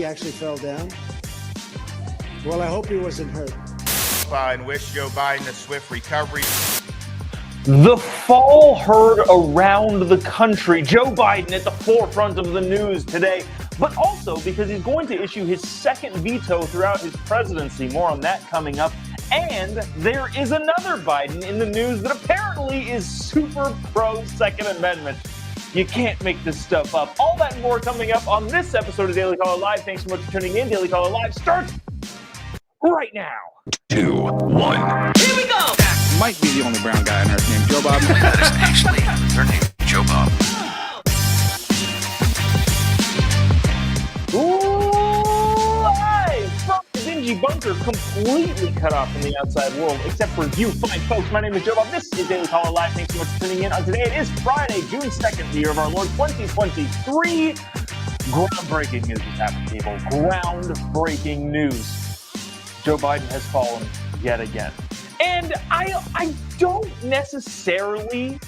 he actually fell down? Well, I hope he wasn't hurt. And wish Joe Biden a swift recovery. The fall heard around the country. Joe Biden at the forefront of the news today, but also because he's going to issue his second veto throughout his presidency. More on that coming up. And there is another Biden in the news that apparently is super pro Second Amendment. You can't make this stuff up. All that and more coming up on this episode of Daily Caller Live. Thanks so much for tuning in. Daily Caller Live starts right now. 2, 1. Here we go! Might be the only brown guy on earth named Jobob. That is actually their name, Jobob. Live from the dingy bunker, completely cut off from the outside world, except for you fine folks. My name is Jobob. This is Daily Caller Live. Thanks so much for tuning in. On today, it is Friday, June 2nd, the year of our Lord 2023. Groundbreaking news has happened, people. Groundbreaking news. Joe Biden has fallen yet again. And I don't necessarily,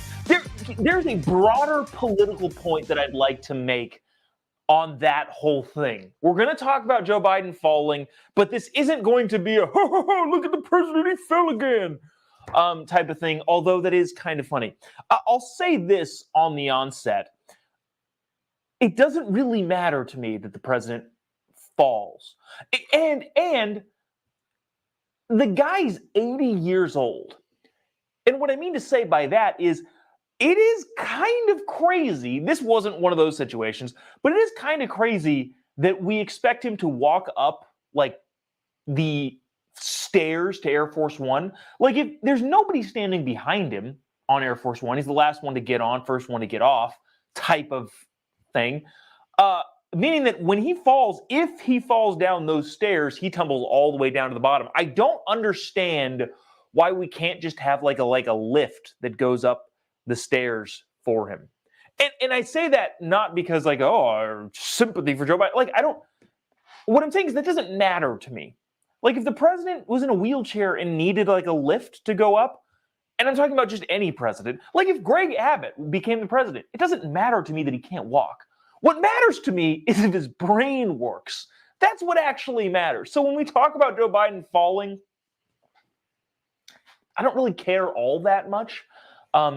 there's a broader political point that I'd like to make on that whole thing. We're going to talk about Joe Biden falling, but this isn't going to be a, look at the president, he fell again, type of thing, although that is kind of funny. I'll say this on the onset. It doesn't really matter to me that the president falls. And the guy's 80 years old. And what I mean to say by that is it is kind of crazy. This wasn't one of those situations, but it is kind of crazy that we expect him to walk up like the stairs to Air Force One. Like if there's nobody standing behind him on Air Force One, he's the last one to get on, first one to get off type of thing. Meaning that when he falls, if he falls down those stairs, he tumbles all the way down to the bottom. I don't understand why we can't just have like a lift that goes up the stairs for him. And I say that not because our sympathy for Joe Biden. What I'm saying is that doesn't matter to me. Like if the president was in a wheelchair and needed like a lift to go up, and I'm talking about just any president, like if Greg Abbott became the president, it doesn't matter to me that he can't walk. What matters to me is if his brain works. That's what actually matters. So when we talk about Joe Biden falling, I don't really care all that much.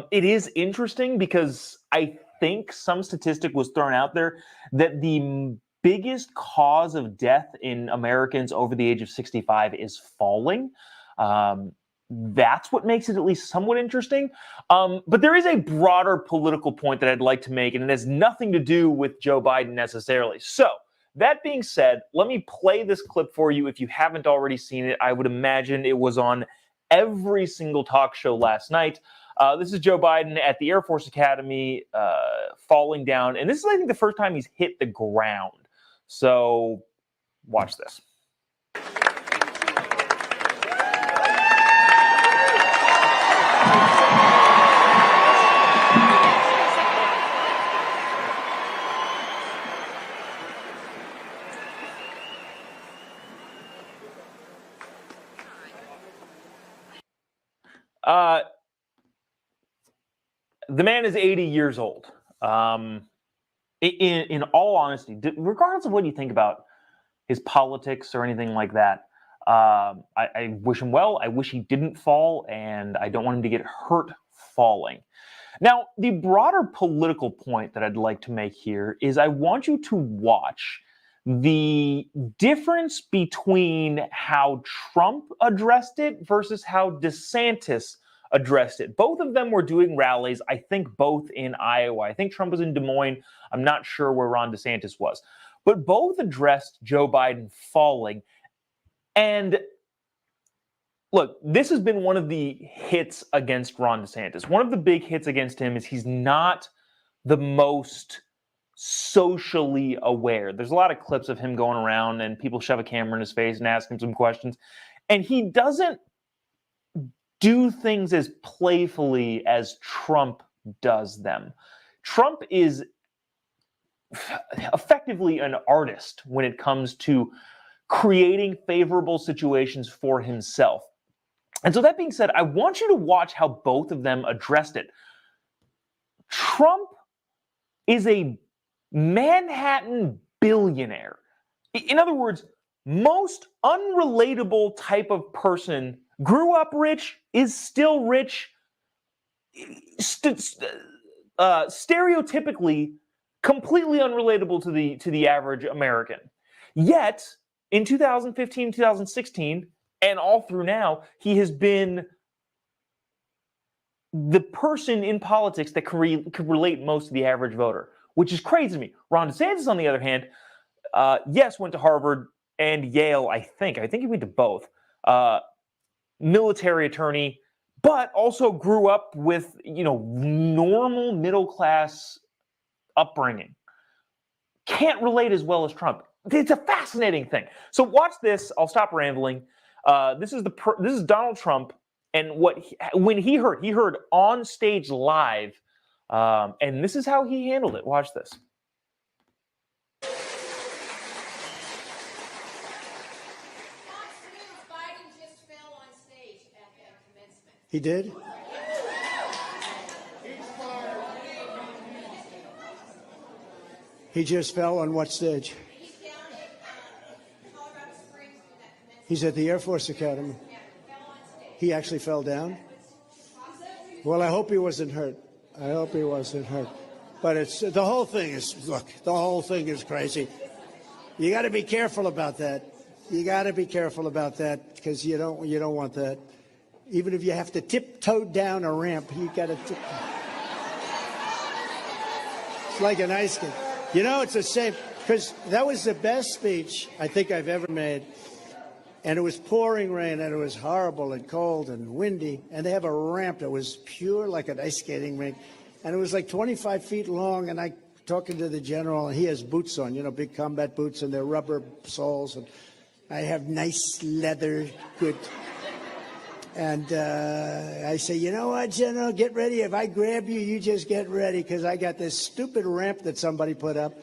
It is interesting because I think some statistic was thrown out there that the biggest cause of death in Americans over the age of 65 is falling. That's what makes it at least somewhat interesting. But there is a broader political point that I'd like to make, and it has nothing to do with Joe Biden necessarily. So that being said, let me play this clip for you. If you haven't already seen it, I would imagine it was on every single talk show last night. This is Joe Biden at the Air Force Academy falling down. And this is, I think, the first time he's hit the ground. So watch this. The man is 80 years old. In all honesty, regardless of what you think about his politics or anything like that, I wish him well. I wish he didn't fall, and I don't want him to get hurt falling. Now, the broader political point that I'd like to make here is I want you to watch the difference between how Trump addressed it versus how DeSantis addressed it. Both of them were doing rallies, I think both in Iowa. I think Trump was in Des Moines. I'm not sure where Ron DeSantis was. But both addressed Joe Biden falling. And look, this has been one of the hits against Ron DeSantis. One of the big hits against him is he's not the most socially aware. There's a lot of clips of him going around and people shove a camera in his face and ask him some questions. And he doesn't do things as playfully as Trump does them. Trump is effectively an artist when it comes to creating favorable situations for himself. And so that being said, I want you to watch how both of them addressed it. Trump is a Manhattan billionaire. In other words, most unrelatable type of person grew up rich, is still rich, stereotypically completely unrelatable to the average American. Yet, in 2015, 2016, and all through now, he has been the person in politics that could relate most to the average voter, which is crazy to me. Ron DeSantis, on the other hand, yes, went to Harvard and Yale, I think. I think he went to both. Military attorney, but also grew up with, normal middle-class upbringing. Can't relate as well as Trump. It's a fascinating thing. So watch this. I'll stop rambling. This is Donald Trump, and when he heard on stage live, and this is how he handled it. Watch this. He did? He just fell on what stage? He's down at Colorado Springs with that commencement. He's at the Air Force Academy. Yeah, fell on stage. He actually fell down? Well, I hope he wasn't hurt. I hope he wasn't hurt. But the whole thing is crazy. You got to be careful about that. You got to be careful about that because you don't want that. Even if you have to tiptoe down a ramp, you got to It's like an ice skate. It's a shame because that was the best speech I think I've ever made. And it was pouring rain, and it was horrible and cold and windy. And they have a ramp that was pure like an ice skating rink. And it was like 25 feet long. And I talking to the general, and he has boots on, big combat boots, and they're rubber soles. And I have nice leather, good. And I say, you know what, General, get ready. If I grab you, you just get ready, because I got this stupid ramp that somebody put up,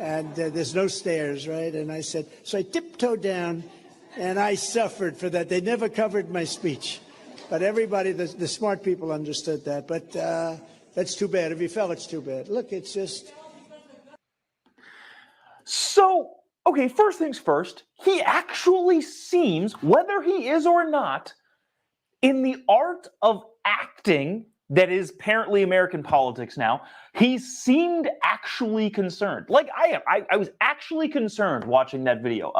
and there's no stairs, right? And I said, so I tiptoed down, and I suffered for that. They never covered my speech. But everybody, the smart people understood that. But that's too bad. If you fell, it's too bad. Look, it's just... So, okay, first things first, he actually seems, whether he is or not, in the art of acting that is apparently American politics now, he seemed actually concerned. Like I am. I was actually concerned watching that video.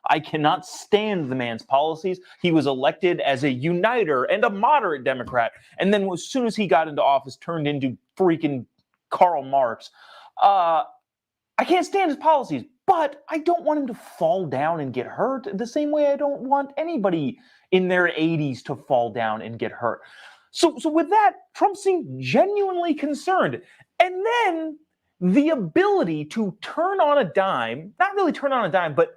I cannot stand the man's policies. He was elected as a uniter and a moderate Democrat, and then as soon as he got into office, turned into freaking Karl Marx. I can't stand his policies, but I don't want him to fall down and get hurt the same way I don't want anybody in their 80s to fall down and get hurt. So with that, Trump seemed genuinely concerned. And then the ability to turn on a dime, not really turn on a dime, but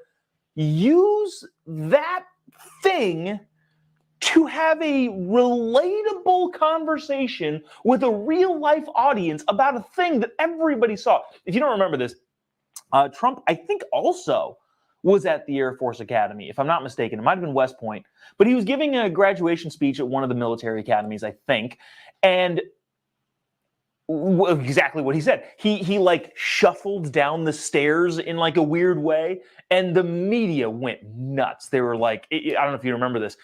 use that thing to have a relatable conversation with a real life audience about a thing that everybody saw. If you don't remember this, Trump, I think, also was at the Air Force Academy, if I'm not mistaken. It might have been West Point. But he was giving a graduation speech at one of the military academies, I think. And exactly what he said. He like shuffled down the stairs in like a weird way. And the media went nuts. They were like, I don't know if you remember this,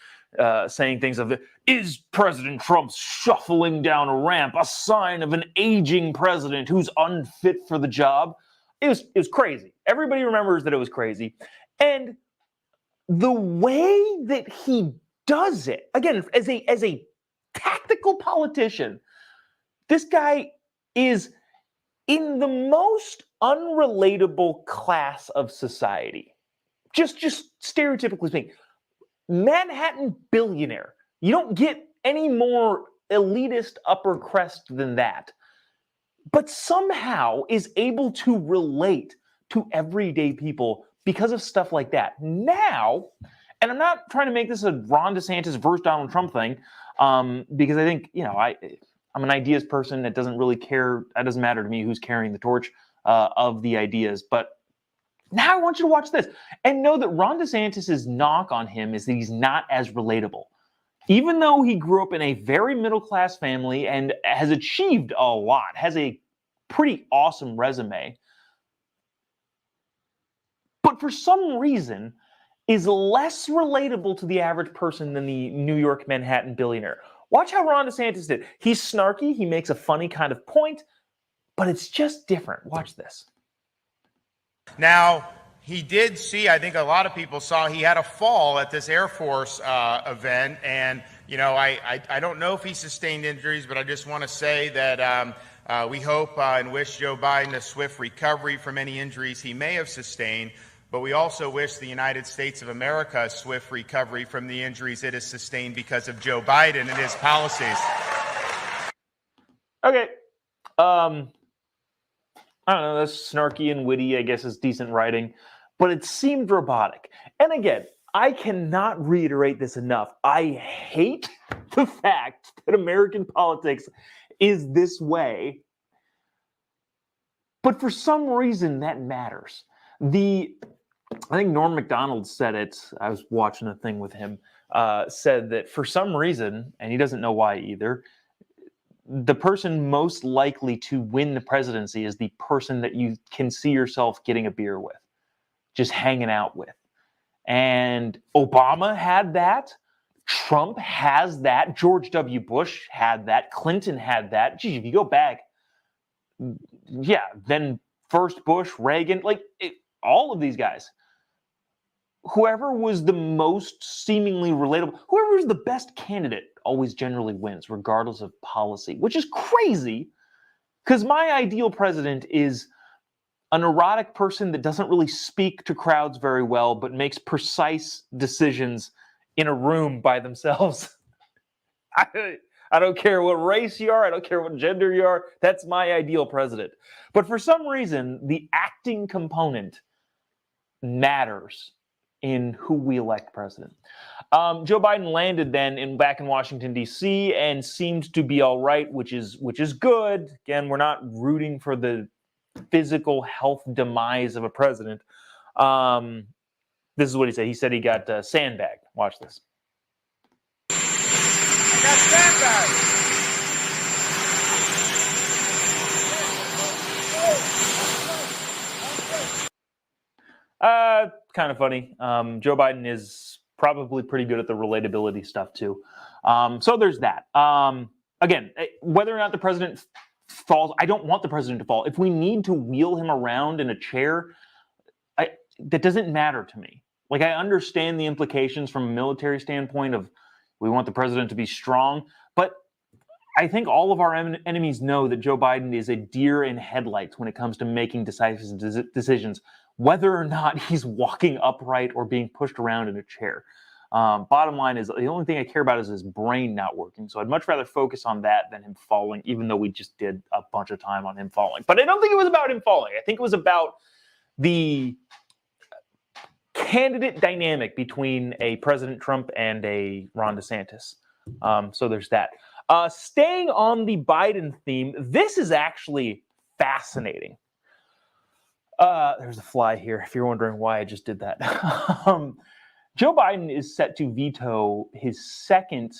saying things of, is President Trump shuffling down a ramp a sign of an aging president who's unfit for the job? It was crazy. Everybody remembers that it was crazy. And the way that he does it, again, as a tactical politician, this guy is in the most unrelatable class of society. Just stereotypically speaking. Manhattan billionaire. You don't get any more elitist upper crest than that. But somehow is able to relate to everyday people because of stuff like that. Now, and I'm not trying to make this a Ron DeSantis versus Donald Trump thing, because I think, I'm an ideas person that doesn't really care. That doesn't matter to me who's carrying the torch of the ideas. But now I want you to watch this and know that Ron DeSantis's knock on him is that he's not as relatable. Even though he grew up in a very middle-class family and has achieved a lot, has a pretty awesome resume, but for some reason is less relatable to the average person than the New York Manhattan billionaire. Watch how Ron DeSantis did. He's snarky, he makes a funny kind of point, but it's just different. Watch this. Now, he did see, I think a lot of people saw, he had a fall at this Air Force event. And, you know, I don't know if he sustained injuries, but I just want to say that we hope and wish Joe Biden a swift recovery from any injuries he may have sustained. But we also wish the United States of America a swift recovery from the injuries it has sustained because of Joe Biden and his policies. Okay. I don't know, that's snarky and witty, I guess is decent writing, but it seemed robotic. And again, I cannot reiterate this enough. I hate the fact that American politics is this way, but for some reason that matters. I think Norm Macdonald said it, I was watching a thing with him, said that for some reason, and he doesn't know why either, the person most likely to win the presidency is the person that you can see yourself getting a beer with, just hanging out with. And Obama had that. Trump has that. George W. Bush had that. Clinton had that. Gee, if you go back, yeah, then first Bush, Reagan, all of these guys. Whoever was the most seemingly relatable, whoever was the best candidate always generally wins, regardless of policy, which is crazy because my ideal president is a neurotic person that doesn't really speak to crowds very well, but makes precise decisions in a room by themselves. I don't care what race you are. I don't care what gender you are. That's my ideal president. But for some reason, the acting component matters in who we elect president. Joe Biden landed then back in Washington, D.C. and seemed to be all right, which is good. Again, we're not rooting for the physical health demise of a president. This is what he said. He said he got sandbagged. Watch this. I got sandbagged. Kind of funny. Joe Biden is probably pretty good at the relatability stuff too. So there's that. Again, whether or not the president falls, I don't want the president to fall. If we need to wheel him around in a chair, that doesn't matter to me. Like, I understand the implications from a military standpoint of we want the president to be strong, but I think all of our enemies know that Joe Biden is a deer in headlights when it comes to making decisive decisions, whether or not he's walking upright or being pushed around in a chair. Bottom line is, the only thing I care about is his brain not working. So I'd much rather focus on that than him falling, even though we just did a bunch of time on him falling. But I don't think it was about him falling. I think it was about the candidate dynamic between a President Trump and a Ron DeSantis. So there's that. Staying on the Biden theme, this is actually fascinating. There's a fly here, if you're wondering why I just did that. Joe Biden is set to veto his second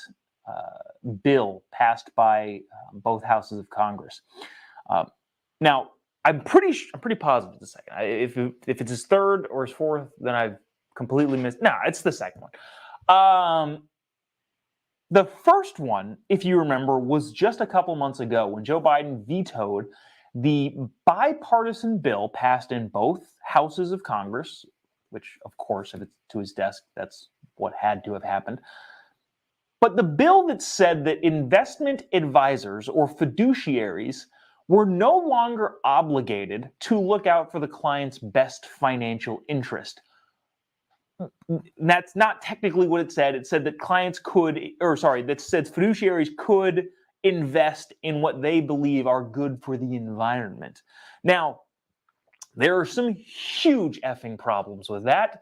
bill passed by both houses of Congress. Now, I'm pretty positive the second. If it's his third or his fourth, then I've completely missed. No, it's the second one. The first one, if you remember, was just a couple months ago when Joe Biden vetoed the bipartisan bill passed in both houses of Congress, which, of course, if it's to his desk, that's what had to have happened. But the bill that said that investment advisors or fiduciaries were no longer obligated to look out for the client's best financial interest. That's not technically what it said. It said that that said fiduciaries could invest in what they believe are good for the environment. Now, there are some huge effing problems with that.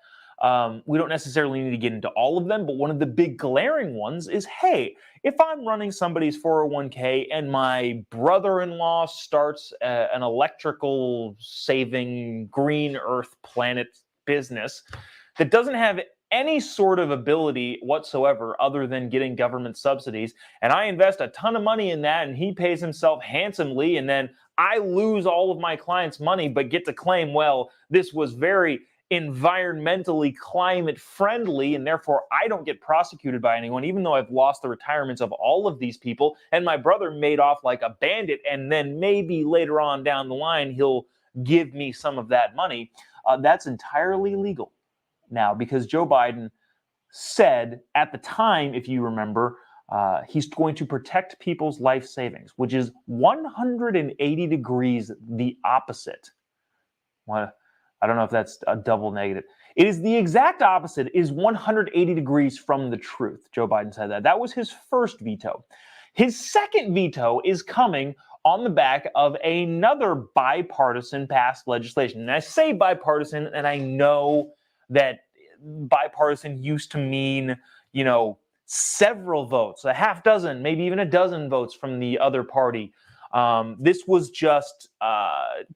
We don't necessarily need to get into all of them, but one of the big glaring ones is, hey, if I'm running somebody's 401k and my brother-in-law starts an electrical saving green earth planet business that doesn't have any sort of ability whatsoever other than getting government subsidies, and I invest a ton of money in that and he pays himself handsomely, and then I lose all of my clients' money but get to claim, well, this was very environmentally climate friendly, and therefore I don't get prosecuted by anyone, even though I've lost the retirements of all of these people, and my brother made off like a bandit, and then maybe later on down the line he'll give me some of that money. That's entirely legal now, because Joe Biden said at the time, if you remember, he's going to protect people's life savings, which is 180 degrees the opposite. Well, I don't know if that's a double negative. It is the exact opposite, is 180 degrees from the truth. Joe Biden said that. That was his first veto. His second veto is coming on the back of another bipartisan passed legislation. And I say bipartisan, and I know that bipartisan used to mean, several votes, a half dozen, maybe even a dozen votes from the other party. This was just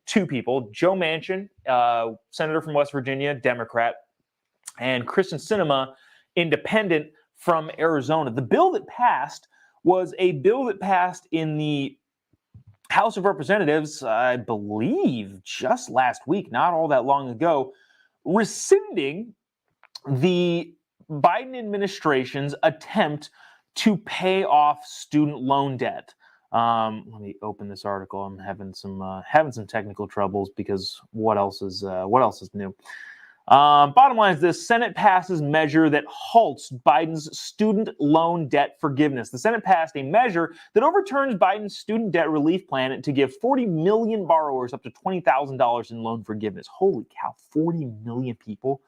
two people, Joe Manchin, senator from West Virginia, Democrat, and Kristen Sinema, independent from Arizona. The bill that passed was a bill that passed in the House of Representatives, I believe, just last week, not all that long ago, rescinding the Biden administration's attempt to pay off student loan debt. Let me open this article. I'm having some technical troubles because what else is new? Bottom line is this: Senate passes measure that halts Biden's student loan debt forgiveness. The Senate passed a measure that overturns Biden's student debt relief plan to give 40 million borrowers up to $20,000 in loan forgiveness. Holy cow, 40 million people.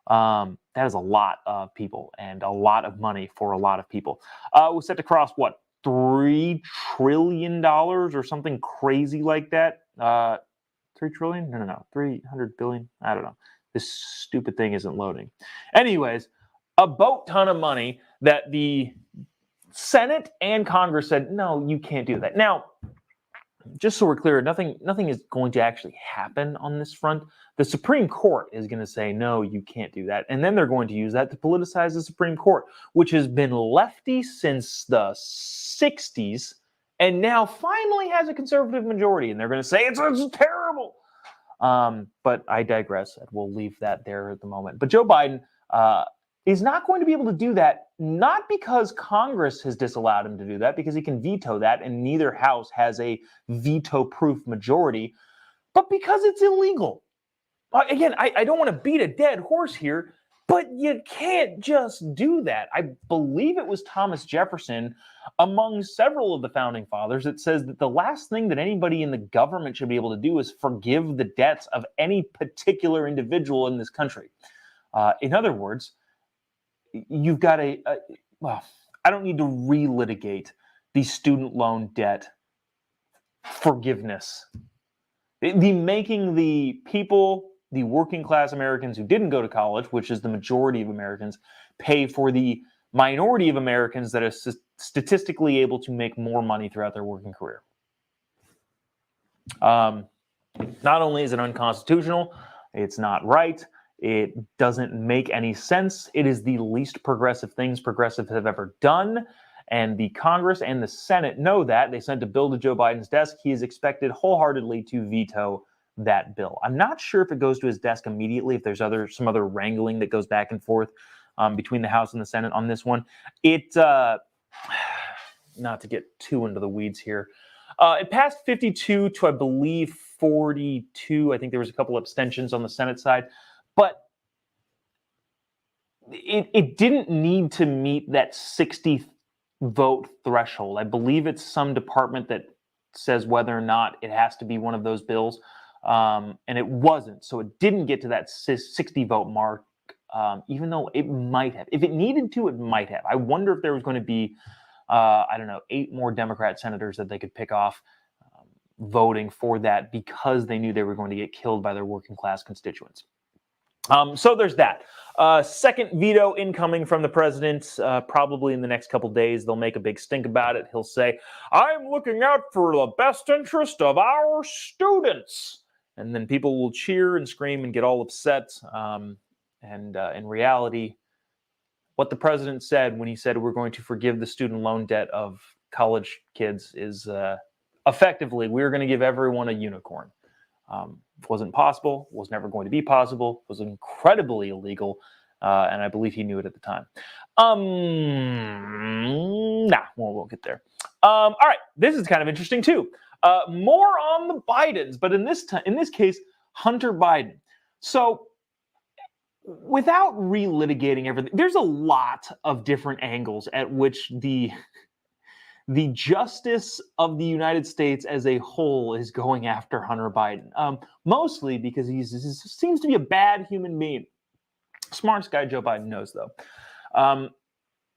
That is a lot of people and a lot of money for a lot of people. We're set to cross what, $3 trillion or something crazy like that? 3 trillion? No, 300 billion. I don't know. This stupid thing isn't loading. Anyways, a boat ton of money that the Senate and Congress said, no, you can't do that. Now, just so we're clear, nothing is going to actually happen on this front. The Supreme Court is going to say, no, you can't do that. And then they're going to use that to politicize the Supreme Court, which has been lefty since the 60s and now finally has a conservative majority. And they're going to say it's terrible. But I digress, and we'll leave that there at the moment. But Joe Biden is not going to be able to do that, not because Congress has disallowed him to do that, because he can veto that, and neither house has a veto-proof majority, but because it's illegal. Again, I don't want to beat a dead horse here, but you can't just do that. I believe it was Thomas Jefferson, among several of the founding fathers, that says that the last thing that anybody in the government should be able to do is forgive the debts of any particular individual in this country. In other words, you've got well, I don't need to relitigate the student loan debt forgiveness. The making the people, the working class Americans who didn't go to college, which is the majority of Americans, pay for the minority of Americans that are statistically able to make more money throughout their working career. Not only is it unconstitutional, it's not right, it doesn't make any sense. It is the least progressive things progressives have ever done. And the Congress and the Senate know that. They sent a bill to Joe Biden's desk. He is expected wholeheartedly to veto that bill. I'm not sure if it goes to his desk immediately, if there's some other wrangling that goes back and forth between the House and the Senate on this one. Not to get too into the weeds here. It passed 52 to, I believe, 42. I think there was a couple abstentions on the Senate side. But it didn't need to meet that 60 vote threshold. I believe it's some department that says whether or not it has to be one of those bills. And it wasn't. So it didn't get to that 60 vote mark, even though it might have. If it needed to, it might have. I wonder if there was going to be, 8 more Democrat senators that they could pick off voting for that because they knew they were going to get killed by their working class constituents. So there's that. Second veto incoming from the president, probably in the next couple days. They'll make a big stink about it. He'll say, I'm looking out for the best interest of our students. And then people will cheer and scream and get all upset. And in reality, what the president said when he said we're going to forgive the student loan debt of college kids is effectively we're going to give everyone a unicorn. Wasn't possible, was never going to be possible, was incredibly illegal, and I believe he knew it at the time. We'll get there. All right, this is kind of interesting too. More on the Bidens, but in this case, Hunter Biden. So, without relitigating everything, there's a lot of different angles at which the justice of the United States as a whole is going after Hunter Biden. Mostly because he seems to be a bad human being. Smartest guy Joe Biden knows, though.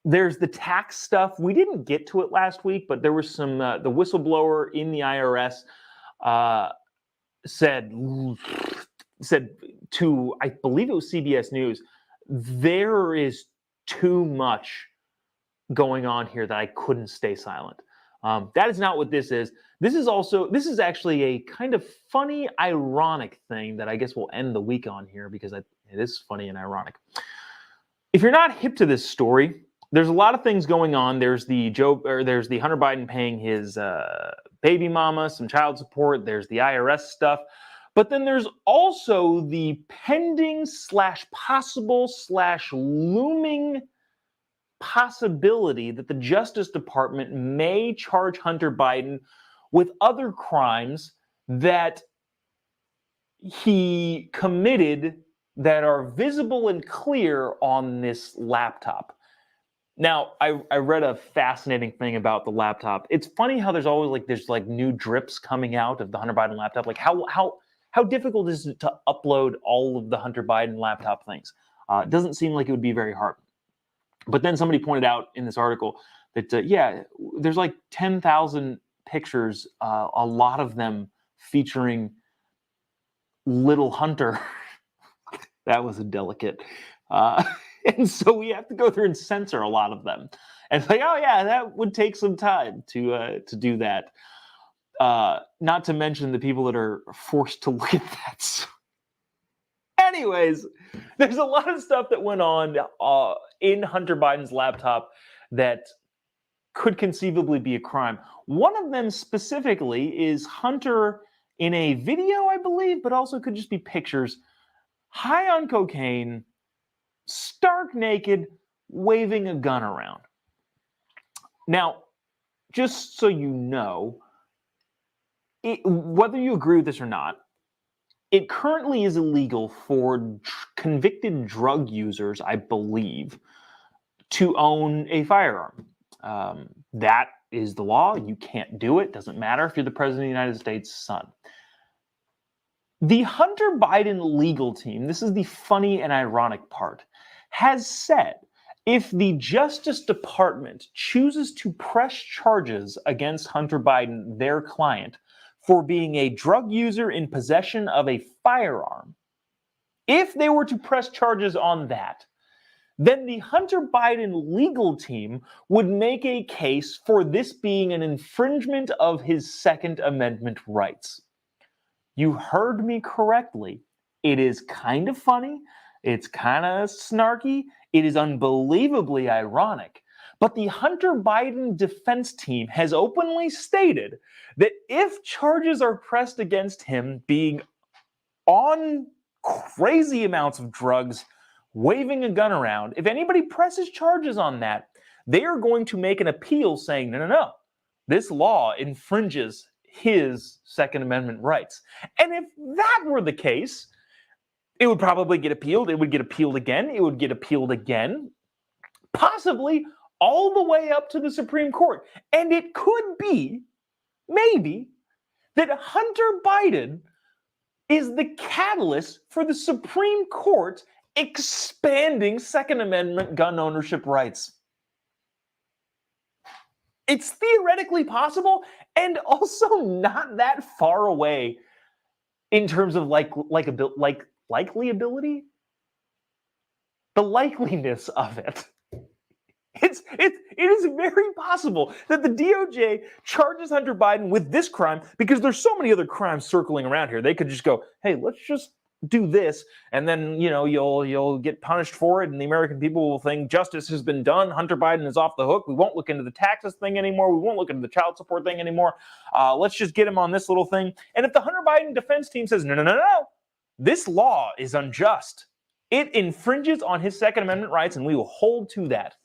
There's the tax stuff. We didn't get to it last week, but there was some, the whistleblower in the IRS said to, I believe it was CBS News, there is too much going on here that I couldn't stay silent. That is not what this is. This is actually a kind of funny, ironic thing that I guess we'll end the week on here because it is funny and ironic. If you're not hip to this story, there's a lot of things going on. There's the Hunter Biden paying his baby mama some child support. There's the IRS stuff. But then there's also the pending / possible / looming possibility that the Justice Department may charge Hunter Biden with other crimes that he committed that are visible and clear on this laptop. Now, I read a fascinating thing about the laptop. It's funny how there's always there's new drips coming out of the Hunter Biden laptop. Like how difficult is it to upload all of the Hunter Biden laptop things? It doesn't seem like it would be very hard. But then somebody pointed out in this article that, there's 10,000 pictures, a lot of them featuring little Hunter. That was a delicate. And so we have to go through and censor a lot of them. And it's that would take some time to do that. Not to mention the people that are forced to look at that. Anyways, there's a lot of stuff that went on in Hunter Biden's laptop that could conceivably be a crime. One of them specifically is Hunter in a video, I believe, but also could just be pictures, high on cocaine, stark naked, waving a gun around. Now, just so you know, whether you agree with this or not, it currently is illegal for convicted drug users, I believe, to own a firearm. That is the law. You can't do it. Doesn't matter if you're the president of the United States' son. The Hunter Biden legal team, this is the funny and ironic part, has said if the Justice Department chooses to press charges against Hunter Biden, their client, for being a drug user in possession of a firearm, if they were to press charges on that, then the Hunter Biden legal team would make a case for this being an infringement of his Second Amendment rights. You heard me correctly. It is kind of funny. It's kind of snarky. It is unbelievably ironic. But the Hunter Biden defense team has openly stated that if charges are pressed against him being on crazy amounts of drugs, waving a gun around, if anybody presses charges on that, they are going to make an appeal saying, no, this law infringes his Second Amendment rights. And if that were the case, it would probably get appealed. It would get appealed again. It would get appealed again, possibly all the way up to the Supreme Court. And it could be, maybe, that Hunter Biden is the catalyst for the Supreme Court expanding Second Amendment gun ownership rights. It's theoretically possible and also not that far away in terms of likely ability, the likeliness of it. It is very possible that the DOJ charges Hunter Biden with this crime because there's so many other crimes circling around here. They could just go, hey, let's just do this, and then you'll get punished for it, and the American people will think justice has been done. Hunter Biden is off the hook. We won't look into the taxes thing anymore. We won't look into the child support thing anymore. Let's just get him on this little thing. And if the Hunter Biden defense team says no, this law is unjust, it infringes on his Second Amendment rights, and we will hold to that.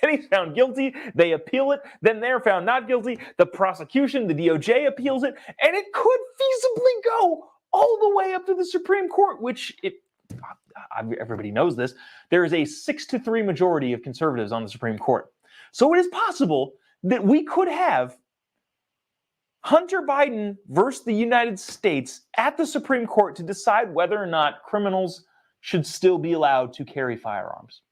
Then he's found guilty. They appeal it. Then they're found not guilty. The prosecution, the DOJ appeals it, and it could feasibly go all the way up to the Supreme Court, which everybody knows this. There is a 6-3 majority of conservatives on the Supreme Court. So it is possible that we could have Hunter Biden versus the United States at the Supreme Court to decide whether or not criminals should still be allowed to carry firearms.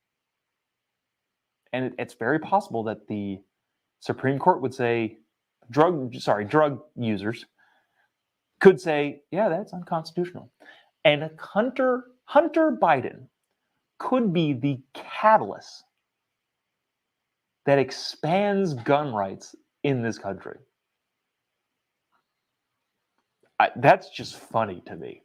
And it's very possible that the Supreme Court would say, drug users could say, yeah, that's unconstitutional. And Hunter Biden could be the catalyst that expands gun rights in this country. That's just funny to me.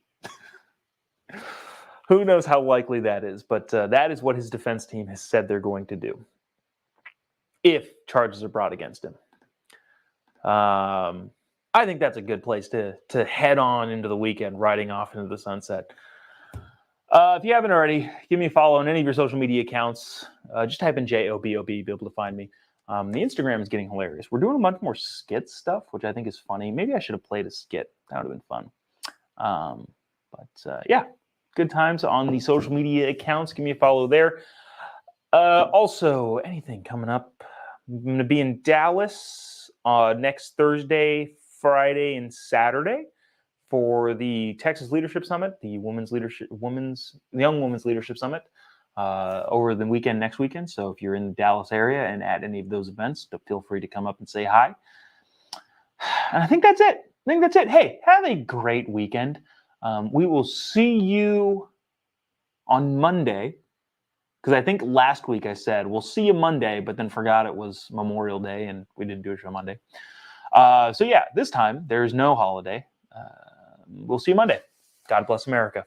Who knows how likely that is, but that is what his defense team has said they're going to do if charges are brought against him. I think that's a good place to head on into the weekend, riding off into the sunset. If you haven't already, give me a follow on any of your social media accounts. Just type in Jobob, you'll be able to find me. The Instagram is getting hilarious. We're doing a bunch more skit stuff, which I think is funny. Maybe I should have played a skit. That would have been fun. Yeah, good times on the social media accounts. Give me a follow there. Also, anything coming up? I'm going to be in Dallas next Thursday, Friday, and Saturday for the Texas Leadership Summit, the Young Women's Leadership Summit over the weekend, next weekend. So if you're in the Dallas area and at any of those events, feel free to come up and say hi. And I think that's it. Hey, have a great weekend. We will see you on Monday, because I think last week I said we'll see you Monday, but then forgot it was Memorial Day and we didn't do a show Monday. So yeah, this time there's no holiday. We'll see you Monday. God bless America.